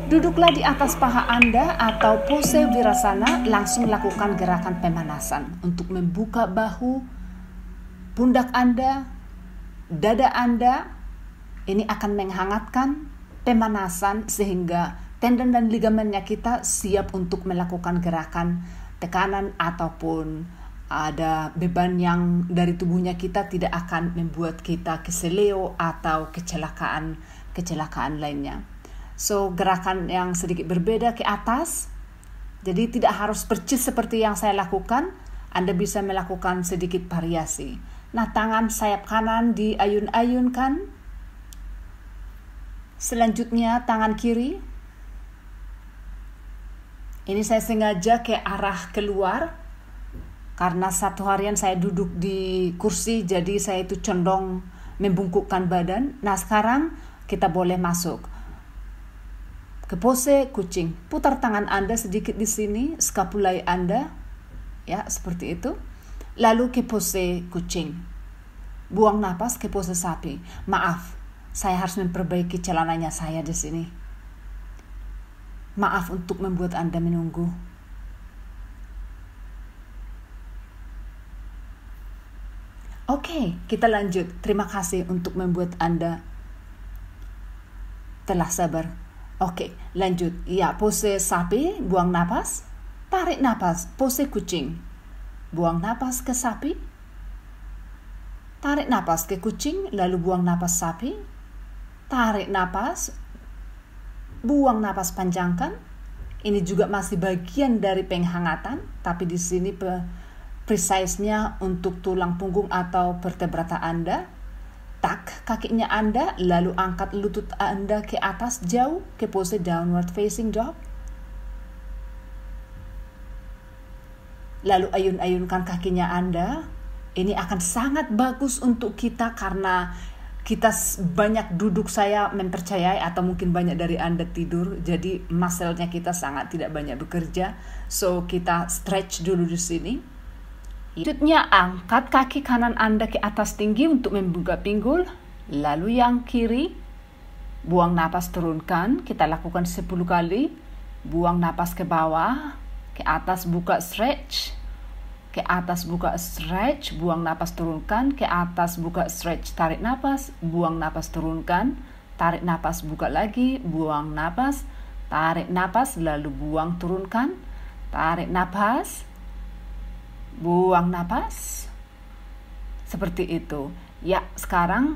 Duduklah di atas paha Anda atau pose wirasana, langsung lakukan gerakan pemanasan untuk membuka bahu, pundak Anda, dada Anda. Ini akan menghangatkan pemanasan sehingga tendon dan ligamennya kita siap untuk melakukan gerakan tekanan ataupun ada beban yang dari tubuhnya kita tidak akan membuat kita keseleo atau kecelakaan lainnya. So, gerakan yang sedikit berbeda ke atas. Jadi tidak harus percis seperti yang saya lakukan. Anda bisa melakukan sedikit variasi. Nah, tangan sayap kanan diayun-ayunkan. Selanjutnya tangan kiri. Ini saya sengaja ke arah keluar. Karena satu harian saya duduk di kursi, jadi saya itu condong membungkukkan badan. Nah, sekarang kita boleh masuk ke pose kucing. Putar tangan Anda sedikit di sini, skapulai Anda, ya seperti itu. Lalu ke pose kucing. Buang napas ke pose sapi. Maaf, saya harus memperbaiki celananya saya di sini. Maaf untuk membuat Anda menunggu. Oke, kita lanjut. Terima kasih untuk membuat Anda telah sabar. Oke, lanjut. Ya, pose sapi, buang napas. Tarik napas, pose kucing. Buang napas ke sapi. Tarik napas ke kucing, lalu buang napas sapi. Tarik napas. Buang napas panjangkan. Ini juga masih bagian dari penghangatan, tapi di sini precise-nya untuk tulang punggung atau vertebrata Anda. Tak kakinya Anda, lalu angkat lutut Anda ke atas jauh ke pose downward facing dog. Lalu ayun-ayunkan kakinya Anda. Ini akan sangat bagus untuk kita karena kita banyak duduk, saya mempercayai, atau mungkin banyak dari Anda tidur. Jadi muscle-nya kita sangat tidak banyak bekerja. So kita stretch dulu di sini. Selanjutnya angkat kaki kanan Anda ke atas tinggi untuk membuka pinggul. Lalu yang kiri, buang napas turunkan. Kita lakukan 10 kali. Buang napas ke bawah, ke atas buka stretch. Ke atas buka stretch, buang napas turunkan. Ke atas buka stretch, tarik napas, buang napas turunkan. Tarik napas, buka lagi, buang napas. Tarik napas, lalu buang turunkan. Tarik napas. Buang napas. Seperti itu. Ya, sekarang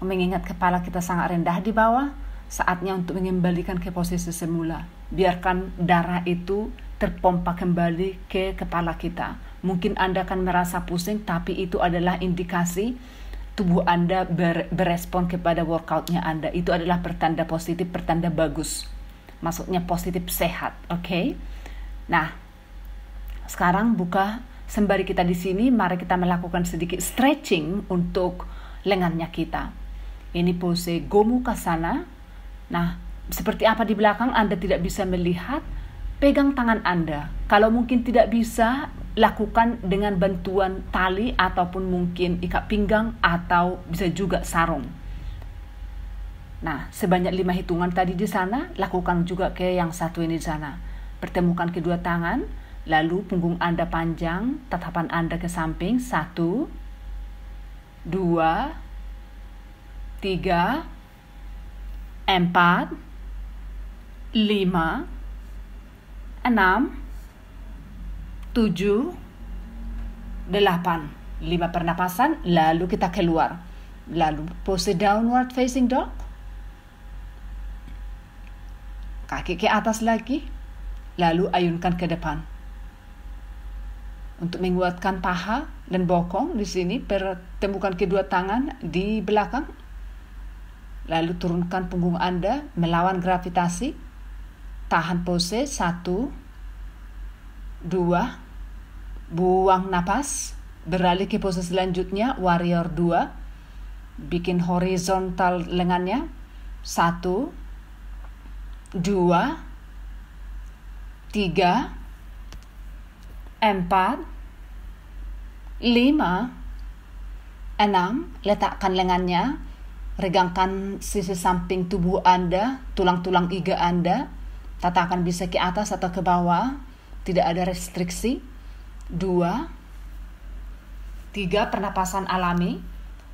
mengingat kepala kita sangat rendah di bawah, saatnya untuk mengembalikan ke posisi semula. Biarkan darah itu terpompa kembali ke kepala kita. Mungkin Anda akan merasa pusing, tapi itu adalah indikasi tubuh Anda berespon kepada workoutnya Anda. Itu adalah pertanda positif, pertanda bagus. Maksudnya positif, sehat. Oke? Nah, sekarang buka. Sembari kita di sini, mari kita melakukan sedikit stretching untuk lengannya kita. Ini pose Gomukhasana. Nah, seperti apa di belakang Anda tidak bisa melihat, pegang tangan Anda. Kalau mungkin tidak bisa, lakukan dengan bantuan tali ataupun mungkin ikat pinggang atau bisa juga sarung. Nah, sebanyak 5 hitungan tadi di sana, lakukan juga ke yang satu ini di sana. Pertemukan kedua tangan. Lalu punggung Anda panjang, tatapan Anda ke samping. 1, 2, 3, 4, 5, 6, 7, 8. 5 pernapasan, lalu kita keluar. Lalu pose downward facing dog. Kaki ke atas lagi. Lalu ayunkan ke depan. Untuk menguatkan paha dan bokong di sini, pertemukan kedua tangan di belakang. Lalu turunkan punggung Anda melawan gravitasi. Tahan pose 1, 2, Buang napas, beralih ke pose selanjutnya, warrior 2. Bikin horizontal lengannya. 1, 2, 3, 4, 5, 6. Letakkan lengannya, regangkan sisi samping tubuh Anda, tulang-tulang iga Anda. Tatakan bisa ke atas atau ke bawah, tidak ada restriksi. 2, 3. Pernapasan alami.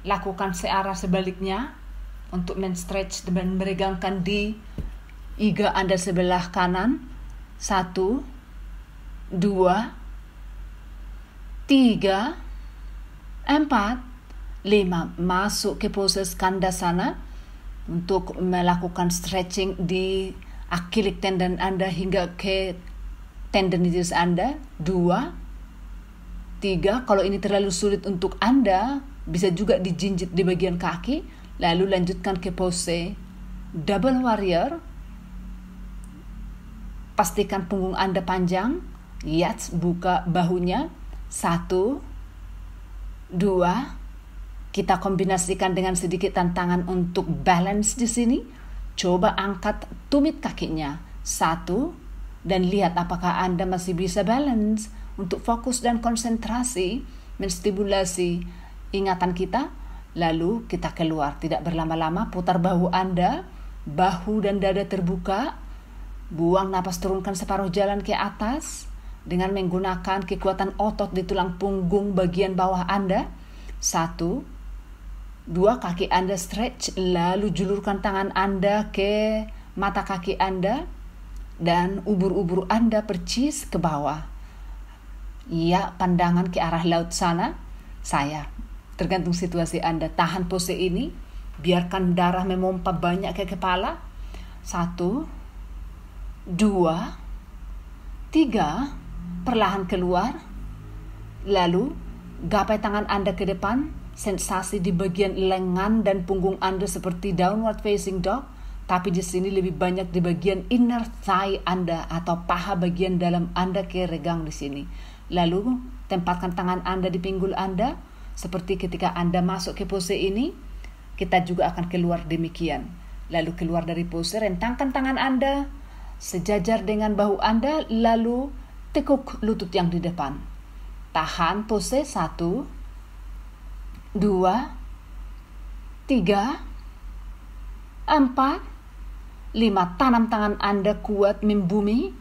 Lakukan searah sebaliknya untuk men-stretch dan meregangkan di iga Anda sebelah kanan. 1, 2, 3, 4, 5. Masuk ke pose skandasana untuk melakukan stretching di achilles tendon Anda hingga ke tendinitis Anda. 2, 3. Kalau ini terlalu sulit untuk Anda, bisa juga dijinjit di bagian kaki. Lalu lanjutkan ke pose double warrior. Pastikan punggung Anda panjang. Lihat, buka bahunya. 1, 2. Kita kombinasikan dengan sedikit tantangan untuk balance di sini. Coba angkat tumit kakinya. 1, dan lihat apakah Anda masih bisa balance. Untuk fokus dan konsentrasi, menstimulasi ingatan kita. Lalu kita keluar, tidak berlama-lama. Putar bahu Anda, bahu dan dada terbuka. Buang napas, turunkan separuh jalan ke atas dengan menggunakan kekuatan otot di tulang punggung bagian bawah Anda. 1, 2. Kaki Anda stretch, lalu julurkan tangan Anda ke mata kaki Anda dan ubur-ubur Anda percis ke bawah. Ya, pandangan ke arah laut sana. Saya, tergantung situasi Anda. Tahan pose ini, biarkan darah memompa banyak ke kepala. 1, 2, 3. Perlahan keluar. Lalu gapai tangan Anda ke depan. Sensasi di bagian lengan dan punggung Anda seperti downward facing dog, tapi di sini lebih banyak di bagian inner thigh Anda atau paha bagian dalam Anda ke regang di sini. Lalu tempatkan tangan Anda di pinggul Anda seperti ketika Anda masuk ke pose ini. Kita juga akan keluar demikian. Lalu keluar dari pose, rentangkan tangan Anda sejajar dengan bahu Anda, lalu tekuk lutut yang di depan. Tahan pose. 1, 2, 3, 4, 5. Tanam tangan Anda kuat membumi.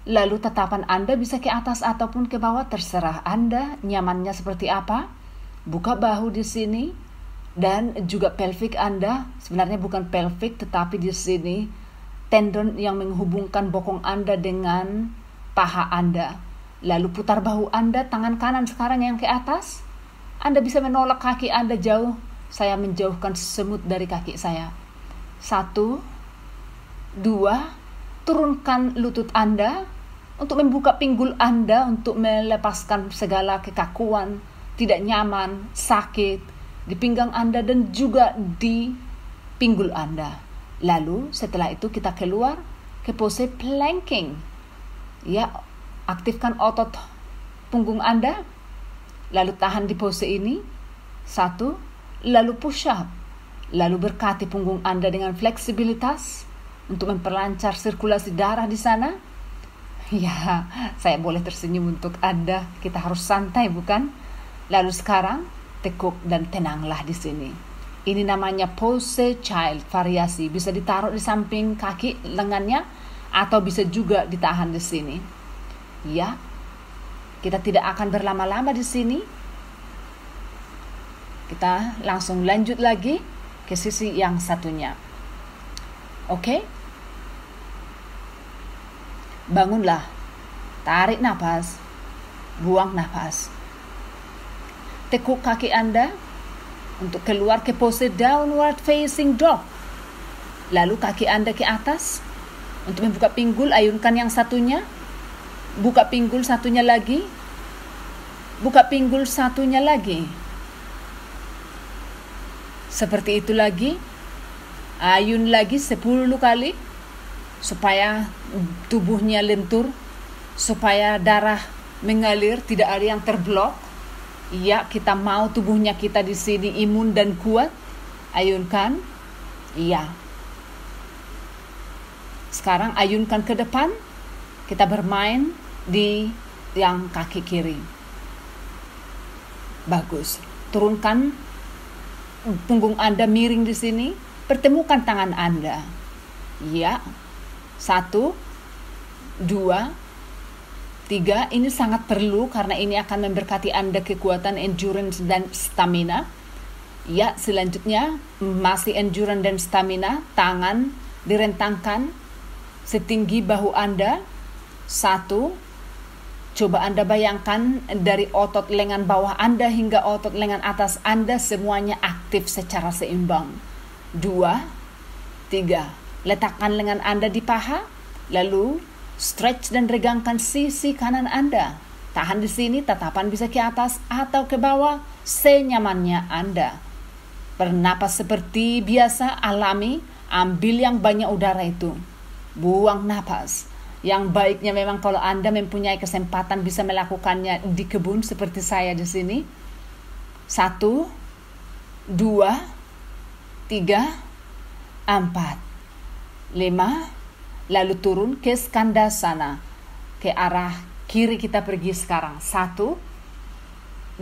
Lalu tatapan Anda bisa ke atas ataupun ke bawah, terserah Anda nyamannya seperti apa. Buka bahu di sini dan juga pelvic Anda. Sebenarnya bukan pelvic, tetapi di sini tendon yang menghubungkan bokong Anda dengan paha Anda. Lalu putar bahu Anda, tangan kanan sekarang yang ke atas. Anda bisa menolak kaki Anda jauh. Saya menjauhkan semut dari kaki saya. 1, 2. Turunkan lutut Anda untuk membuka pinggul Anda, untuk melepaskan segala kekakuan, tidak nyaman, sakit di pinggang Anda dan juga di pinggul Anda. Lalu setelah itu kita keluar ke pose planking. Ya, aktifkan otot punggung Anda. Lalu tahan di pose ini. 1, lalu push up. Lalu berkati punggung Anda dengan fleksibilitas untuk memperlancar sirkulasi darah di sana. Ya, saya boleh tersenyum untuk Anda. Kita harus santai, bukan? Lalu sekarang tekuk dan tenanglah di sini. Ini namanya pose child, variasi. Bisa ditaruh di samping kaki lengannya atau bisa juga ditahan di sini. Ya, kita tidak akan berlama-lama di sini. Kita langsung lanjut lagi ke sisi yang satunya. Oke? Bangunlah. Tarik nafas. Buang nafas. Tekuk kaki Anda untuk keluar ke pose downward facing dog. Lalu kaki Anda ke atas. Untuk membuka pinggul, ayunkan yang satunya. Buka pinggul satunya lagi. Buka pinggul satunya lagi. Seperti itu lagi. Ayun lagi 10 kali. Supaya tubuhnya lentur. Supaya darah mengalir, tidak ada yang terblok. Ya, kita mau tubuhnya kita di sini imun dan kuat. Ayunkan. Iya. Sekarang ayunkan ke depan. Kita bermain di yang kaki kiri. Bagus. Turunkan punggung Anda miring di sini. Pertemukan tangan Anda. Ya. 1, 2, 3, ini sangat perlu karena ini akan memberkati Anda kekuatan, endurance, dan stamina. Ya, selanjutnya masih endurance dan stamina. Tangan direntangkan setinggi bahu Anda. 1, coba Anda bayangkan dari otot lengan bawah Anda hingga otot lengan atas Anda semuanya aktif secara seimbang. 2, 3, letakkan lengan Anda di paha, lalu stretch dan regangkan sisi kanan Anda. Tahan di sini, tatapan bisa ke atas atau ke bawah, senyamannya Anda. Bernapas seperti biasa, alami, ambil yang banyak udara itu. Buang napas. Yang baiknya memang kalau Anda mempunyai kesempatan bisa melakukannya di kebun seperti saya di sini. 1, 2, 3, 4, 5, lalu turun ke skandasana, ke arah kiri kita pergi sekarang. 1, 2,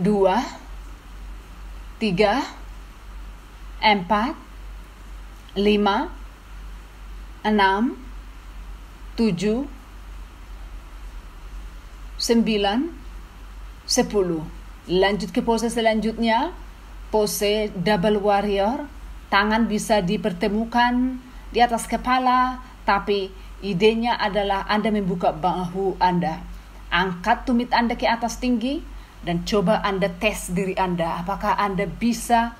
3, 4, 5, 6, 7, 9, 10. Lanjut ke pose selanjutnya, pose double warrior. Tangan bisa dipertemukan di atas kepala, tapi idenya adalah Anda membuka bahu Anda. Angkat tumit Anda ke atas tinggi dan coba Anda tes diri Anda. Apakah Anda bisa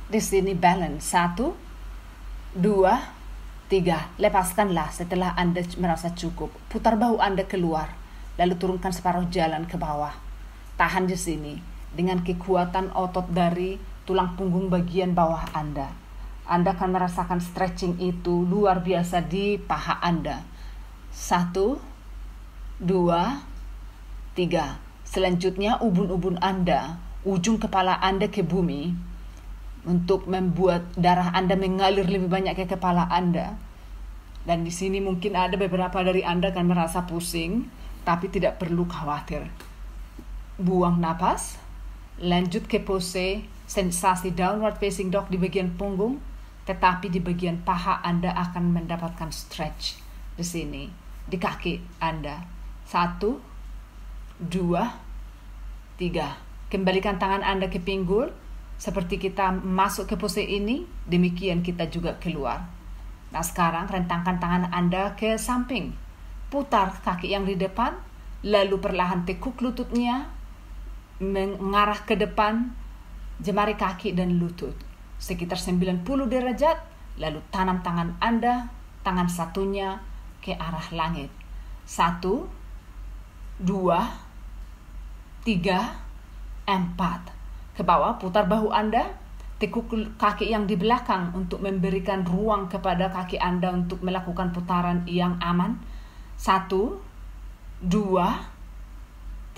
di sini balance? 1, 2, 3. Lepaskanlah setelah Anda merasa cukup. Putar bahu Anda keluar, lalu turunkan separuh jalan ke bawah. Tahan di sini dengan kekuatan otot dari tulang punggung bagian bawah Anda. Anda akan merasakan stretching itu luar biasa di paha Anda. 1, 2, 3. Selanjutnya ubun-ubun Anda, ujung kepala Anda ke bumi untuk membuat darah Anda mengalir lebih banyak ke kepala Anda. Dan di sini mungkin ada beberapa dari Anda akan merasa pusing, tapi tidak perlu khawatir. Buang napas, lanjut ke pose sensasi downward facing dog di bagian punggung. Tetapi di bagian paha Anda akan mendapatkan stretch di sini, di kaki Anda. 1, 2, 3. Kembalikan tangan Anda ke pinggul. Seperti kita masuk ke pose ini, demikian kita juga keluar. Nah, sekarang rentangkan tangan Anda ke samping. Putar kaki yang di depan, lalu perlahan tekuk lututnya, mengarah ke depan, jemari kaki dan lutut. Sekitar 90 derajat, lalu tanam tangan Anda, tangan satunya ke arah langit. 1, 2, 3, 4. Ke bawah, putar bahu Anda, tekuk kaki yang di belakang untuk memberikan ruang kepada kaki Anda untuk melakukan putaran yang aman. 1, 2, 3,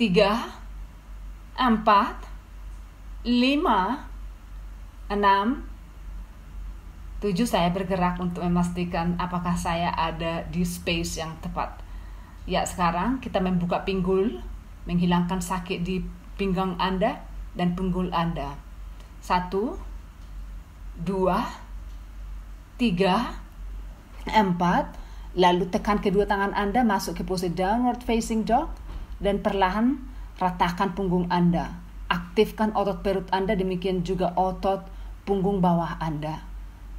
4, 5, 6, 7. Saya bergerak untuk memastikan apakah saya ada di space yang tepat. Ya, sekarang kita membuka pinggul, menghilangkan sakit di pinggang Anda dan punggul Anda. 1, 2, 3, 4. Lalu tekan kedua tangan Anda masuk ke pose downward facing dog dan perlahan ratakan punggung Anda. Aktifkan otot perut Anda, demikian juga otot punggung bawah Anda.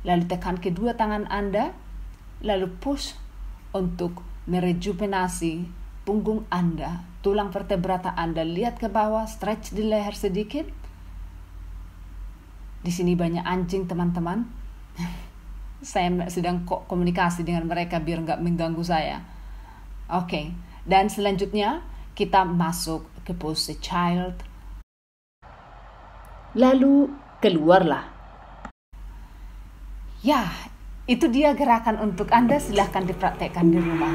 Lalu tekan kedua tangan Anda, lalu push untuk merejuvenasi punggung Anda, tulang vertebrata Anda. Lihat ke bawah, stretch di leher sedikit. Di sini banyak anjing, teman-teman. Saya sedang komunikasi dengan mereka biar nggak mengganggu saya. Oke, dan selanjutnya kita masuk ke pose child. Lalu keluarlah. Ya, itu dia gerakan untuk Anda. Silahkan dipraktekkan di rumah.